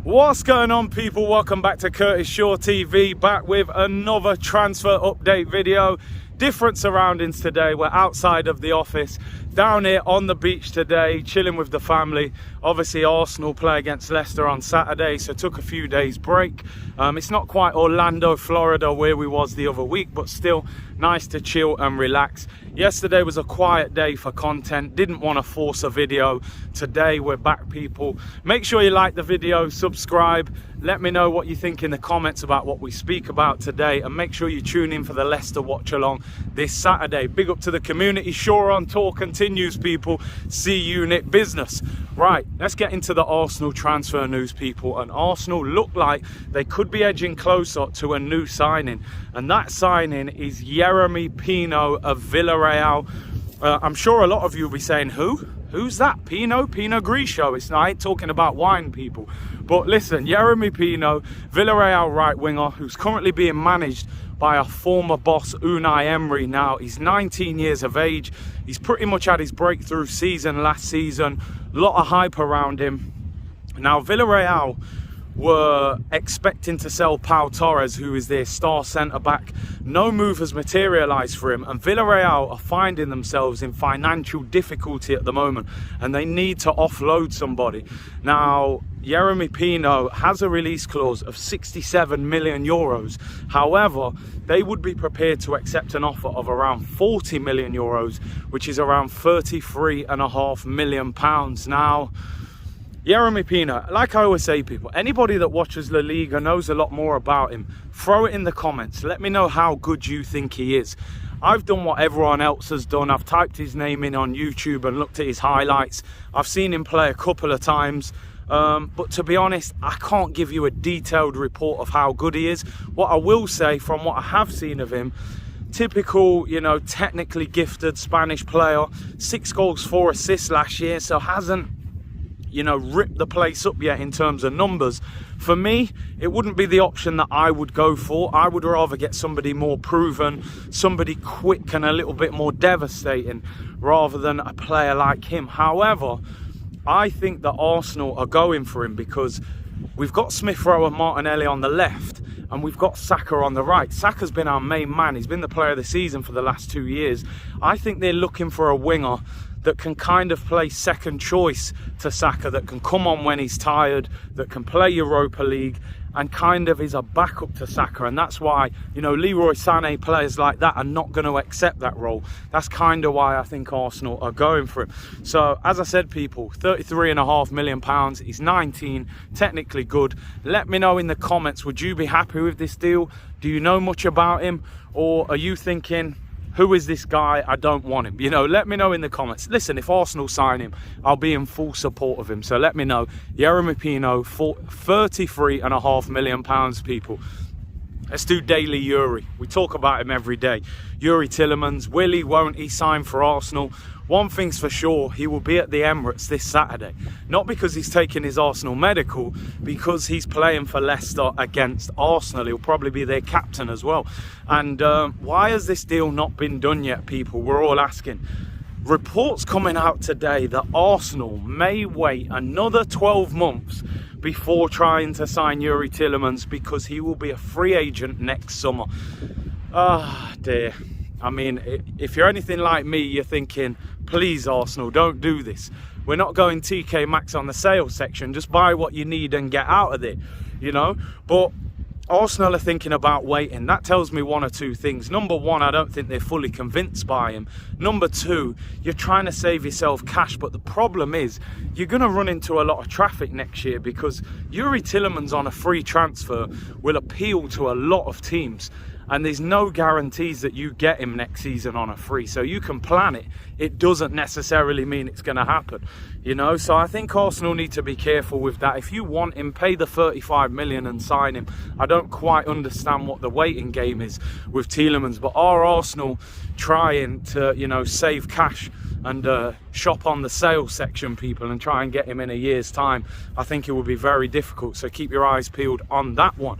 What's going on, people? Welcome back to Curtis Shaw TV, back with another transfer update video. Different surroundings today. We're outside of the office, down here on the beach today, chilling with the family. Obviously Arsenal play against Leicester on Saturday, so took a few days break. It's not quite Orlando, Florida where we was the other week, but still nice to chill and relax. Yesterday was a quiet day for content, didn't want to force a video. Today we're back, people. Make sure you like the video, subscribe, let me know what you think in the comments about what we speak about today, and make sure you tune in for the Leicester watch along this Saturday. Big up to the community. Shaw on tour continues, people. C unit business. Right, let's get into the Arsenal transfer news, people. And Arsenal look like they could be edging closer to a new signing, and that signing is Jeremy Pino of Villarreal. I'm sure a lot of you will be saying, who's that? Pinot Grigio. It's not, I ain't talking about wine, people. But listen, Jeremy Pino, Villarreal right winger, who's currently being managed by a former boss, Unai Emery. Now, he's 19 years of age. He's pretty much had his breakthrough season last season. A lot of hype around him. Now, Villarreal were expecting to sell Pau Torres, who is their star centre-back. No move has materialised for him, and Villarreal are finding themselves in financial difficulty at the moment, and they need to offload somebody. Now, Jeremy Pino has a release clause of 67 million euros. However, they would be prepared to accept an offer of around 40 million euros, which is around 33.5 million pounds. Now, Jeremy Pino, like I always say, people, anybody that watches La Liga knows a lot more about him. Throw it in the comments. Let me know how good you think he is. I've done what everyone else has done. I've typed his name in on YouTube and looked at his highlights. I've seen him play a couple of times. But to be honest, I can't give you a detailed report of how good he is. What I will say, from what I have seen of him, typical, you know, technically gifted Spanish player. 6 goals, 4 assists last year, so hasn't, you know, ripped the place up yet in terms of numbers. For me, it wouldn't be the option that I would go for. I would rather get somebody more proven, somebody quick and a little bit more devastating, rather than a player like him. However, I think that Arsenal are going for him because we've got Smith Rowe and Martinelli on the left, and we've got Saka on the right. Saka's been our main man. He's been the player of the season for the last 2 years. I think they're looking for a winger that can kind of play second choice to Saka, that can come on when he's tired, that can play Europa League, and kind of is a backup to Saka. And that's why, you know, Leroy Sané, players like that are not going to accept that role. That's kind of why I think Arsenal are going for him. So, as I said, people, 33.5 million pounds. He's 19, technically good. Let me know in the comments, would you be happy with this deal? Do you know much about him? Or are you thinking, who is this guy? I don't want him. You know, let me know in the comments. Listen, if Arsenal sign him, I'll be in full support of him. So let me know. Jeremy Pino, 33.5 million pounds, people. Let's do daily Yuri. We talk about him every day. Yuri Tielemans, will he, won't he sign for Arsenal? One thing's for sure, he will be at the Emirates this Saturday. Not because he's taking his Arsenal medical, because he's playing for Leicester against Arsenal. He'll probably be their captain as well. And why has this deal not been done yet, people? We're all asking. Reports coming out today that Arsenal may wait another 12 months before trying to sign Yuri Tielemans, because he will be a free agent next summer. Ah, dear. I mean, if you're anything like me, you're thinking, please, Arsenal, don't do this. We're not going TK Maxx on the sales section. Just buy what you need and get out of it, you know. But Arsenal are thinking about waiting. That tells me one or two things. Number one, I don't think they're fully convinced by him. Number two, you're trying to save yourself cash. But the problem is, you're going to run into a lot of traffic next year, because Yuri Tielemans on a free transfer will appeal to a lot of teams. And there's no guarantees that you get him next season on a free. So you can plan it. It doesn't necessarily mean it's going to happen, you know. So I think Arsenal need to be careful with that. If you want him, pay the 35 million and sign him. I don't quite understand what the waiting game is with Tielemans. But are Arsenal trying to, you know, save cash and shop on the sales section, people, and try and get him in a year's time? I think it will be very difficult. So keep your eyes peeled on that one.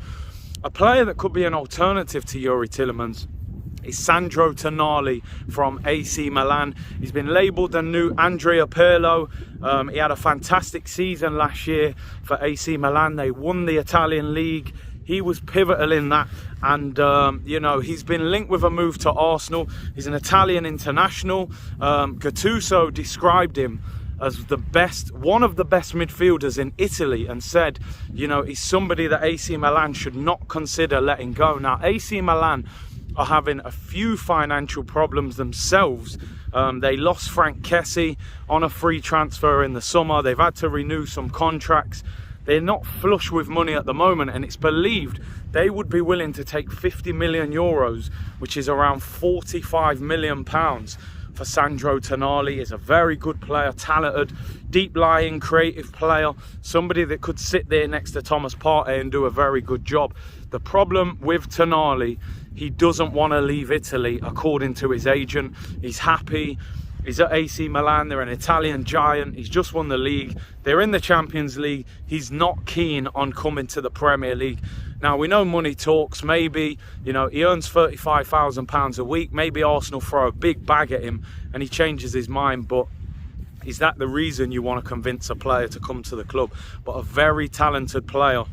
A player that could be an alternative to Yuri Tielemans is Sandro Tonali from AC Milan. He's been labelled the new Andrea Pirlo. He had a fantastic season last year for AC Milan. They won the Italian league. He was pivotal in that, and you know, he's been linked with a move to Arsenal. He's an Italian international. Gattuso described him as the best, one of the best midfielders in Italy, and said, you know, he's somebody that AC Milan should not consider letting go. Now, AC Milan are having a few financial problems themselves. They lost Frank Kessie on a free transfer in the summer. They've had to renew some contracts. They're not flush with money at the moment, and it's believed they would be willing to take 50 million euros, which is around 45 million pounds, for Sandro Tonali. Is a very good player, talented, deep-lying, creative player, somebody that could sit there next to Thomas Partey and do a very good job. The problem with Tonali, he doesn't want to leave Italy, according to his agent. He's happy. He's at AC Milan. They're an Italian giant. He's just won the league. They're in the Champions League. He's not keen on coming to the Premier League. Now, we know money talks. Maybe, you know, he earns £35,000 a week. Maybe Arsenal throw a big bag at him and he changes his mind. But is that the reason you want to convince a player to come to the club? But a very talented player.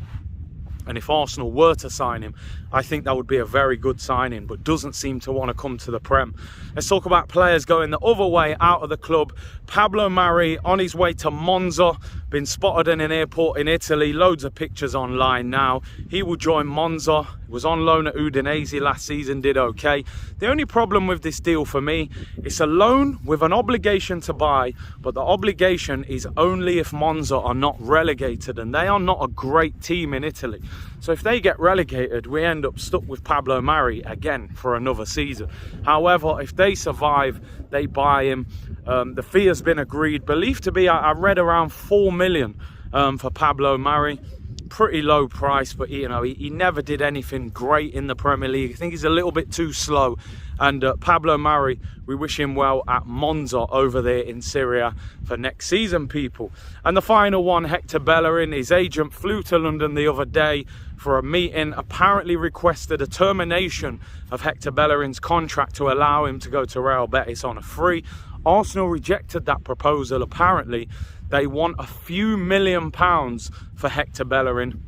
And if Arsenal were to sign him, I think that would be a very good signing, but doesn't seem to want to come to the Prem. Let's talk about players going the other way out of the club. Pablo Mari on his way to Monza, been spotted in an airport in Italy. Loads of pictures online now. He will join Monza. He was on loan at Udinese last season, did okay. The only problem with this deal for me, it's a loan with an obligation to buy, but the obligation is only if Monza are not relegated, and they are not a great team in Italy. So if they get relegated, we end up stuck with Pablo Mari again for another season. However, if they survive, they buy him. The fee has been agreed, believed to be, I read, around 4 million for Pablo Mari. Pretty low price, but you know, he never did anything great in the Premier League. I think he's a little bit too slow. And Pablo Mari, we wish him well at Monza over there in Syria for next season, people. And the final one, Hector Bellerin. His agent flew to London the other day for a meeting, apparently requested a termination of Hector Bellerin's contract to allow him to go to Real Betis on a free. Arsenal rejected that proposal. Apparently they want a few £1 million for Hector Bellerin.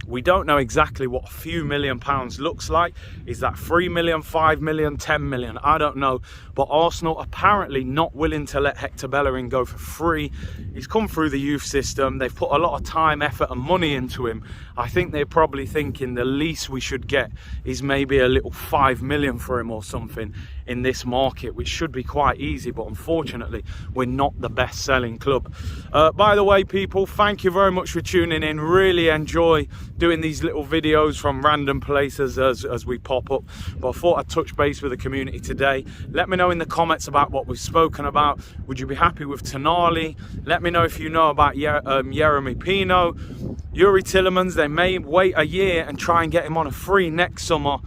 We don't know exactly what a few £1 million looks like. Is that 3 million, 5 million, 10 million? I don't know. But Arsenal apparently not willing to let Hector Bellerin go for free. He's come through the youth system. They've put a lot of time, effort and money into him. I think they're probably thinking the least we should get is maybe a little 5 million for him or something in this market, which should be quite easy. But unfortunately, we're not the best selling club. By the way, people, thank you very much for tuning in. Really enjoy doing these little videos from random places as we pop up. But I thought I'd touch base with the community today. Let me know in the comments about what we've spoken about. Would you be happy with Tonali? Let me know if you know about Jeremy Pino. Yuri Tielemans, they may wait a year and try and get him on a free next summer.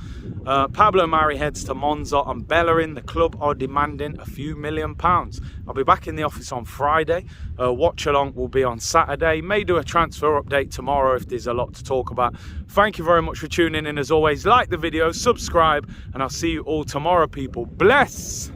Pablo Mari heads to Monza, and Bellerin, the club are demanding a few £1 million. I'll be back in the office on Friday. Watch along will be on Saturday. May do a transfer update tomorrow if there's a lot to talk about. Thank you very much for tuning in. As always, like the video, subscribe, and I'll see you all tomorrow, people. Bless!